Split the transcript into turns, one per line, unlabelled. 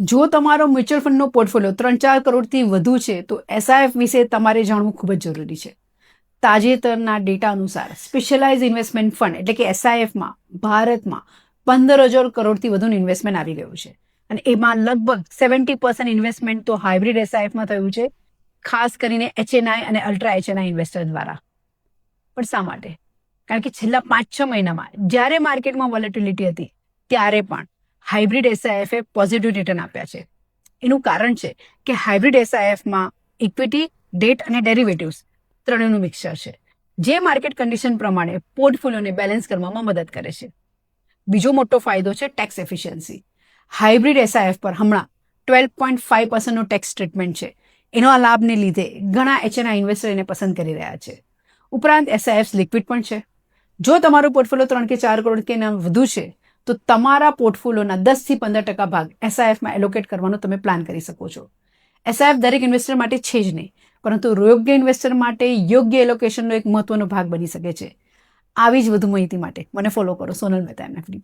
જો તમારો mutual ફંડનો portfolio 3-4 કરોડથી વધુ છે તો એસઆઈએફ વિશે તમારે જાણવું ખૂબ જ જરૂરી છે. તાજેતરના ડેટા અનુસાર સ્પેશિયલાઇઝ ઇન્વેસ્ટમેન્ટ ફંડ એટલે કે એસઆઈએફમાં ભારતમાં 15,000 કરોડથી વધુનું ઇન્વેસ્ટમેન્ટ આવી ગયું છે અને એમાં લગભગ 70% ઇન્વેસ્ટમેન્ટ તો હાઇબ્રિડ એસઆઈએફમાં થયું છે, ખાસ કરીને એચએનઆઈ અને અલ્ટ્રા એચએનઆઈ ઇન્વેસ્ટર દ્વારા. પણ શા માટે? કારણ કે છેલ્લા 5-6 મહિનામાં જ્યારે માર્કેટમાં વોલેટિલિટી હતી ત્યારે પણ હાઇબ્રિડ એસઆઈએફે પોઝિટિવ રિટર્ન આપ્યા છે. એનું કારણ છે કે હાઇબ્રિડ એસઆઈએફમાં ઇક્વિટી, ડેટ અને ડેરિવેટિવ્સ ત્રણેયનું મિક્સચર છે, જે માર્કેટ કન્ડિશન પ્રમાણે પોર્ટફોલિયોને બેલેન્સ કરવામાં મદદ કરે છે. બીજો મોટો ફાયદો છે ટેક્સ એફિશિયન્સી. હાઇબ્રિડ એસઆઈએફ પર હમણાં 12.5% ટેક્સ ટ્રીટમેન્ટ છે. એનો લાભને લીધે ઘણા એચએનઆઈ ઇન્વેસ્ટર એને પસંદ કરી રહ્યા છે. ઉપરાંત એસઆઈએફ લિક્વિડ પણ છે. જો તમારો પોર્ટફોલિયો 3 કે 4 કરોડ કે વધુ છે તો તમારા પોર્ટફોલિયોના 10-15% ભાગ એસઆઈએફમાં એલોકેટ કરવાનો તમે પ્લાન કરી શકો છો. એસઆઈએફ દરેક ઇન્વેસ્ટર માટે છે જ નહીં, પરંતુ યોગ્ય ઇન્વેસ્ટર માટે યોગ્ય એલોકેશનનો એક મહત્વનો ભાગ બની શકે છે. આવી જ વધુ માહિતી માટે મને ફોલો કરો સોનલ મહેતા એમએફડી.